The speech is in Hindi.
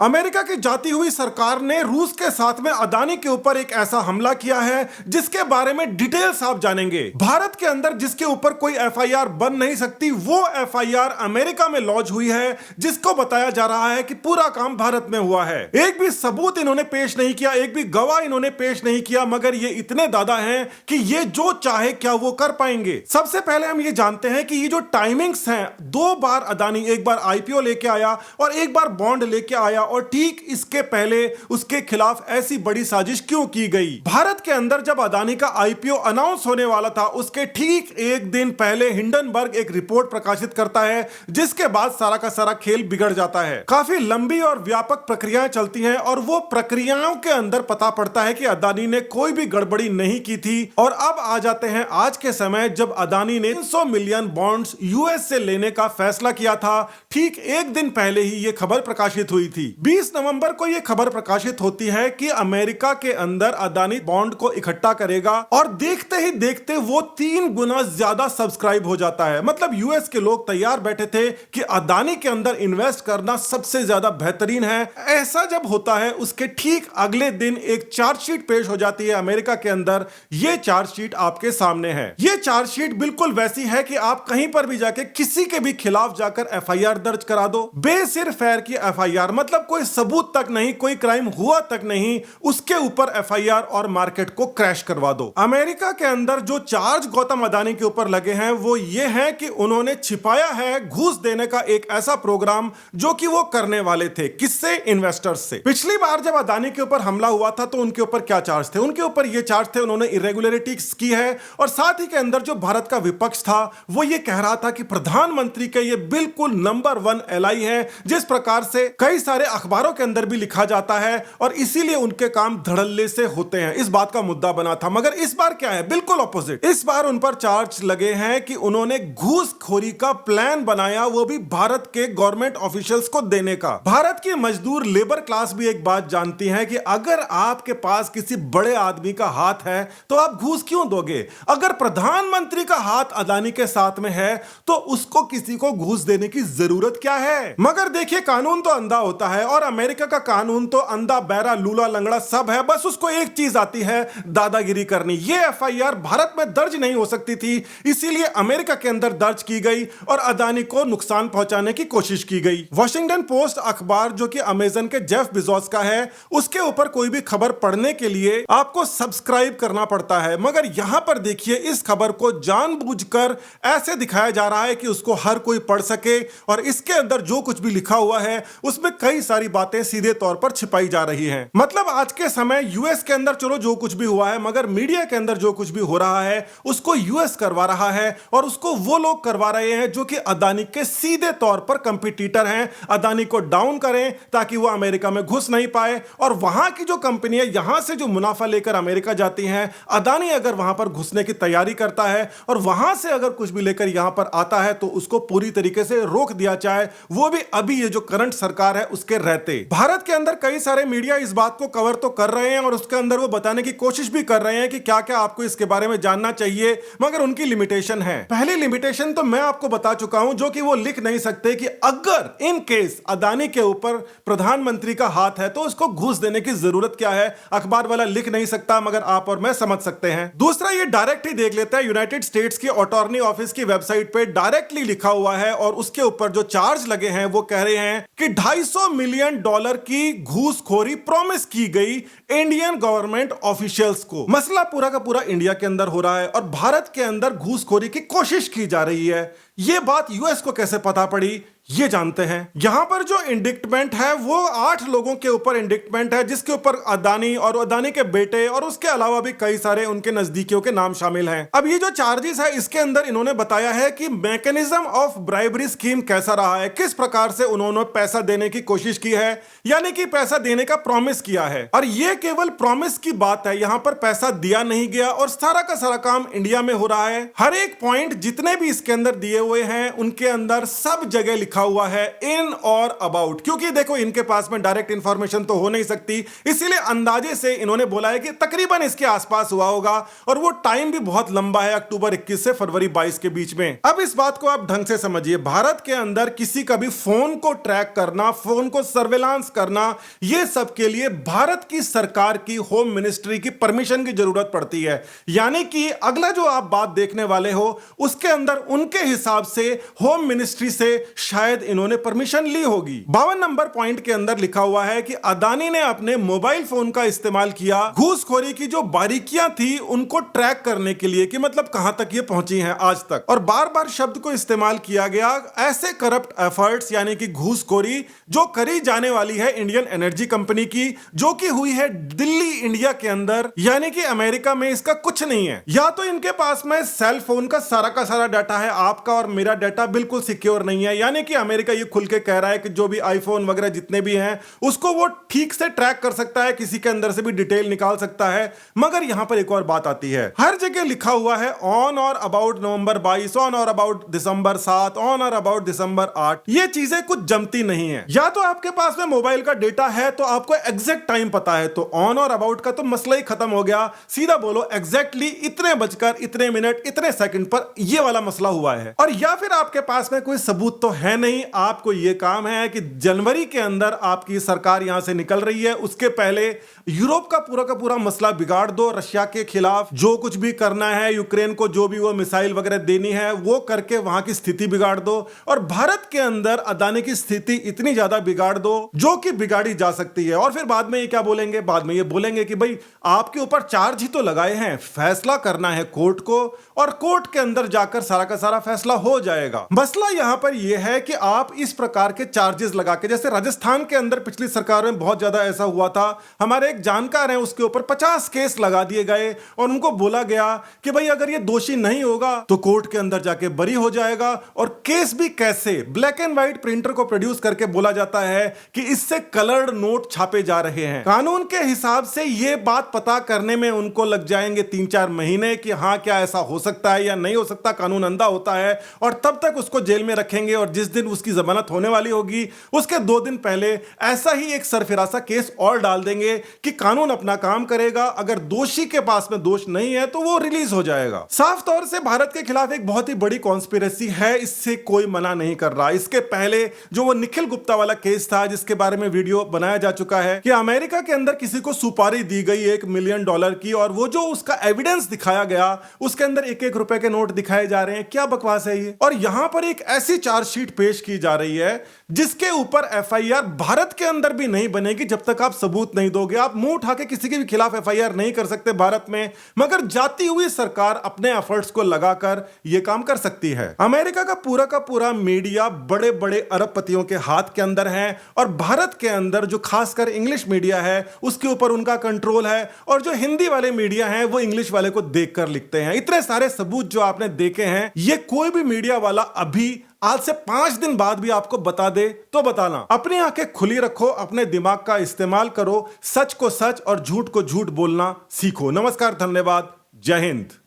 अमेरिका की जाती हुई सरकार ने रूस के साथ में अदानी के ऊपर एक ऐसा हमला किया है जिसके बारे में डिटेल्स आप जानेंगे। भारत के अंदर जिसके ऊपर कोई एफआईआर बन नहीं सकती, वो एफआईआर अमेरिका में लॉन्च हुई है, जिसको बताया जा रहा है कि पूरा काम भारत में हुआ है। एक भी सबूत इन्होंने पेश नहीं किया, एक भी गवाह इन्होंने पेश नहीं किया, मगर ये इतने दादा हैं कि ये जो चाहे क्या वो कर पाएंगे। सबसे पहले हम ये जानते हैं कि ये जो टाइमिंग्स हैं, 2 बार अदानी, एक बार आईपीओ लेके आया और एक बार बॉन्ड लेके आया, और ठीक इसके पहले उसके खिलाफ ऐसी बड़ी साजिश क्यों की गई। भारत के अंदर जब अदानी का आईपीओ अनाउंस होने वाला था, उसके ठीक एक दिन पहले हिंडनबर्ग एक रिपोर्ट प्रकाशित करता है, जिसके बाद सारा का सारा खेल बिगड़ जाता है। काफी लंबी और व्यापक प्रक्रियाएं चलती हैं और वो प्रक्रियाओं के अंदर पता पड़ता है कि अदानी ने कोई भी गड़बड़ी नहीं की थी। और अब आ जाते हैं आज के समय, जब अदानी ने 300 मिलियन बॉन्ड्स यूएस से लेने का फैसला किया था। ठीक एक दिन पहले ही ये खबर प्रकाशित हुई थी। 20 नवंबर को यह खबर प्रकाशित होती है कि अमेरिका के अंदर अदानी बॉन्ड को इकट्ठा करेगा, और देखते ही देखते वो 3 गुना ज्यादा सब्सक्राइब हो जाता है। मतलब यूएस के लोग तैयार बैठे थे कि अदानी के अंदर इन्वेस्ट करना सबसे ज्यादा बेहतरीन है। ऐसा जब होता है, उसके ठीक अगले दिन एक चार्जशीट पेश हो जाती है अमेरिका के अंदर। यह चार्जशीट आपके सामने है। यह चार्जशीट बिल्कुल वैसी है कि आप कहीं पर भी जाके किसी के भी खिलाफ जाकर एफआईआर दर्ज करा दो। बेसिर फैर की एफआईआर, मतलब कोई सबूत तक नहीं, कोई क्राइम हुआ तक नहीं, उसके ऊपर एफआईआर और मार्केट को क्रैश करवा दो। अमेरिका के अंदर जो चार्ज गौतम अदानी के ऊपर लगे हैं वो ये है कि उन्होंने छिपाया है घूस देने का एक ऐसा प्रोग्राम जो कि वो करने वाले थे। किससे? इन्वेस्टर्स से। पिछली बार जब अदानी के ऊपर हमला हुआ था तो उनके ऊपर क्या चार्ज थे? उनके ऊपर ये चार्ज थे, उन्होंने इरेगुलरिटीज की है, और साथ ही के अंदर जो भारत का विपक्ष था वो ये कह रहा था कि प्रधानमंत्री के ये बिल्कुल नंबर 1 एलआई है, जिस प्रकार से कई सारे अखबारों के अंदर भी लिखा जाता है, और इसीलिए उनके काम धड़ल्ले से होते हैं। इस बात का मुद्दा बना था। मगर इस बार क्या है? बिल्कुल ऑपोजिट। इस बार उन पर चार्ज लगे हैं कि उन्होंने घूसखोरी का प्लान बनाया, वो भी भारत के गवर्नमेंट ऑफिशियल्स को देने का। भारत की मजदूर लेबर क्लास भी एक बात जानती है कि अगर आपके पास किसी बड़े आदमी का हाथ है तो आप घूस क्यों दोगे? अगर प्रधानमंत्री का हाथ अदानी के साथ में है तो उसको किसी को घूस देने की जरूरत क्या है? मगर देखिए, कानून तो अंधा होता है, और अमेरिका का कानून तो अंधा, बहरा, लूला, लंगड़ा सब है। बस उसको एक चीज आती है, दादागिरी करनी। ये एफआईआर भारत में दर्ज नहीं हो सकती थी, इसीलिए अमेरिका के अंदर दर्ज की गई और अदानी को नुकसान पहुंचाने की कोशिश की गई। वॉशिंगटन पोस्ट अखबार, जो कि अमेजन के जेफ बेजोस का है, उसके ऊपर कोई भी खबर पढ़ने के लिए आपको सब्सक्राइब करना पड़ता है। मगर यहां पर देखिए, इस खबर को जानबूझकर ऐसे दिखाया जा रहा है कि उसको हर कोई पढ़ सके, और इसके अंदर जो कुछ भी लिखा हुआ है उसमें कई सारी बातें सीधे तौर पर छिपाई जा रही हैं। मतलब आज के समय यूएस के अंदर चलो जो कुछ भी हुआ है, मगर मीडिया के अंदर जो कुछ भी हो रहा है उसको यूएस करवा रहा है, और उसको वो लोग करवा रहे हैं जो कि अदानी के सीधे तौर पर कंपटीटर हैं। अदानी को डाउन करें ताकि वो अमेरिका में घुस नहीं पाए, और वहां की जो कंपनियां यहां से जो मुनाफा लेकर अमेरिका जाती हैं, अदानी अगर वहां पर घुसने की तैयारी करता है और वहां से अगर कुछ भी लेकर यहां पर आता है तो उसको पूरी तरीके से रोक दिया जाए, वो भी अभी ये जो करंट सरकार है उसके रहते। भारत के अंदर कई सारे मीडिया इस बात को कवर तो कर रहे हैं, और उसके अंदर वो बताने की कोशिश भी कर रहे हैं कि क्या क्या आपको इसके बारे में जानना चाहिए, मगर उनकी लिमिटेशन है। पहली लिमिटेशन तो मैं आपको बता चुका हूं, जो कि वो लिख नहीं सकते कि अगर इन केस अदानी के ऊपर प्रधानमंत्री का हाथ है तो उसको घूस देने की जरूरत क्या है। अखबार वाला लिख नहीं सकता, मगर आप और मैं समझ सकते हैं। दूसरा, ये डायरेक्ट ही देख लेता है, यूनाइटेड स्टेट्स की अटॉर्नी ऑफिस की वेबसाइट पे डायरेक्टली लिखा हुआ है, और उसके ऊपर जो चार्ज लगे हैं वो कह रहे हैं कि $250 मिलियन की घूसखोरी प्रॉमिस की गई इंडियन गवर्नमेंट ऑफिशियल्स को। मसला पूरा का पूरा इंडिया के अंदर हो रहा है, और भारत के अंदर घूसखोरी की कोशिश की जा रही है। यह बात यूएस को कैसे पता पड़ी, ये जानते हैं। यहां पर जो इंडिक्टमेंट है वो 8 लोगों के ऊपर इंडिक्टमेंट है, जिसके ऊपर अदानी और अदानी के बेटे और उसके अलावा भी कई सारे उनके नजदीकियों के नाम शामिल हैं। अब ये जो चार्जेस है, इसके अंदर इन्होंने बताया है कि मैकेनिज्म ऑफ ब्राइबरी स्कीम कैसा रहा है, किस प्रकार से उन्होंने पैसा देने की कोशिश की है, यानी कि पैसा देने का प्रॉमिस किया है। और ये केवल प्रॉमिस की बात है, यहां पर पैसा दिया नहीं गया, और सारा का सारा काम इंडिया में हो रहा है। हर एक पॉइंट जितने भी इसके अंदर दिए हुए हैं उनके अंदर सब जगह लिखा हुआ है इन और अबाउट, क्योंकि देखो इनके पास में डायरेक्ट इंफॉर्मेशन तो हो नहीं सकती, इसीलिए अंदाजे से इन्होंने बोला है कि तकरीबन इसके आसपास हुआ होगा, और वो टाइम भी बहुत लंबा है, अक्टूबर 21 से फरवरी 22 के बीच में। अब इस बात को आप ढंग से समझिए, भारत के अंदर किसी का भी फोन को ट्रैक करना, फोन को सर्वेलांस करना, यह सब के लिए भारत की सरकार की होम मिनिस्ट्री की परमिशन की जरूरत पड़ती है। यानी कि अगला जो आप बात देखने वाले हो उसके अंदर उनके हिसाब से होम मिनिस्ट्री से शायद इन्होंने परमिशन ली होगी। 52 नंबर पॉइंट के अंदर लिखा हुआ है कि अदानी ने अपने मोबाइल फोन का इस्तेमाल किया घूसखोरी की जो बारीकियां थी उनको ट्रैक करने के लिए, कि मतलब कहां तक ये पहुंची हैं आज तक। और बार बार शब्द को इस्तेमाल किया गया ऐसे करप्ट एफर्ट्स यानी कि घूसखोरी जो करी जाने वाली है इंडियन एनर्जी कंपनी की, जो कि हुई है दिल्ली इंडिया के अंदर, यानी कि अमेरिका में इसका कुछ नहीं है। या तो इनके पास में सेल फोन का सारा डाटा है, आपका और मेरा डाटा बिल्कुल सिक्योर नहीं है, यानी कि अमेरिका ये खुल के कह रहा है कि जो भी आईफोन वगैरह जितने भी हैं उसको वो ठीक से ट्रैक कर सकता है, किसी के अंदर से भी डिटेल निकाल सकता है। मगर यहां पर एक और बात आती है, हर जगह लिखा हुआ है ऑन और अबाउट नवंबर 22, ऑन और अबाउट दिसंबर 7, ऑन और अबाउट दिसंबर 8। ये चीजें कुछ जमती नहीं है। या तो आपके पास में मोबाइल का डेटा है तो आपको एग्जैक्ट टाइम पता है, तो ऑन और अबाउट का तो मसला ही खत्म हो गया, सीधा बोलो एग्जैक्टली इतने बजकर इतने मिनट इतने सेकंड पर ये वाला मसला हुआ है। और या फिर आपके पास में कोई सबूत तो है नहीं, आपको ये काम है कि जनवरी के अंदर आपकी सरकार यहां से निकल रही है, उसके पहले यूरोप का पूरा मसला बिगाड़ दो, रशिया के खिलाफ जो कुछ भी करना है, यूक्रेन को जो भी वो मिसाइल वगैरह देनी है वो करके वहां की स्थिति बिगाड़ दो, और भारत के अंदर अदानी की स्थिति इतनी ज्यादा बिगाड़ दो जो कि बिगाड़ी जा सकती है। और फिर बाद में ये क्या बोलेंगे, बाद में ये बोलेंगे कि भाई आपके ऊपर चार्ज ही तो लगाए हैं, फैसला करना है कोर्ट को, और कोर्ट के अंदर जाकर सारा का सारा फैसला हो जाएगा। मसला यहां पर यह है कि आप इस प्रकार के चार्जेस लगा के, जैसे राजस्थान के अंदर पिछली सरकार में बहुत ज्यादा ऐसा हुआ था, हमारे एक जानकार हैं उसके ऊपर 50 केस लगा दिए गए और उनको बोला गया कि भाई अगर ये दोषी नहीं होगा तो कोर्ट के अंदर जाके बरी हो जाएगा। और केस भी कैसे, ब्लैक एंड व्हाइट प्रिंटर को प्रोड्यूस करके बोला जाता है कि इससे कलर्ड नोट छापे जा रहे हैं। कानून के हिसाब से ये बात पता करने में उनको लग जाएंगे 3-4 महीने कि हाँ क्या ऐसा हो सकता है या नहीं हो सकता, कानून अंधा होता है, और तब तक उसको जेल में रखेंगे, और जिस दिन उसकी जमानत होने वाली होगी उसके 2 दिन पहले ऐसा ही एक सरफिरासा केस और डाल देंगे कि कानून अपना काम करेगा, अगर दोषी के पास में दोष नहीं है तो वो रिलीज हो जाएगा। साफ तौर से भारत के खिलाफ एक बहुत ही बड़ी कॉन्स्पिरेसी है, इससे कोई मना नहीं कर रहा। इसके पहले जो वो निखिल गुप्ता वाला केस था जिसके बारे में वीडियो बनाया जा चुका है कि अमेरिका के अंदर किसी को सुपारी दी गई $1 मिलियन की, और वो जो उसका एविडेंस दिखाया गया उसके अंदर $1-1 रुपए के नोट दिखाए जा रहे हैं। क्या बकवास है ये। और यहां पर एक ऐसी चार्जशीट पेश की जा रही है जिसके ऊपर एफआईआर भारत के अंदर भी नहीं बनेगी जब तक आप सबूत नहीं दोगे। आप मुंह उठा के किसी के भी खिलाफ एफआईआर नहीं कर सकते भारत में, मगर जाती हुई सरकार अपने एफर्ट्स को लगाकर यह काम कर सकती है। अमेरिका का पूरा मीडिया बड़े बड़े अरबपतियों के हाथ के अंदर है, और भारत के अंदर जो खासकर इंग्लिश मीडिया है उसके ऊपर उनका कंट्रोल है, और जो हिंदी वाले मीडिया हैं वो इंग्लिश वाले को देखकर लिखते हैं। इतने सारे सबूत जो आपने देखे हैं, ये कोई भी मीडिया वाला अभी आज से 5 दिन बाद भी आपको बता दे तो बताना। अपनी आंखें खुली रखो, अपने दिमाग का इस्तेमाल करो, सच को सच और झूठ को झूठ बोलना सीखो। नमस्कार, धन्यवाद, जय हिंद।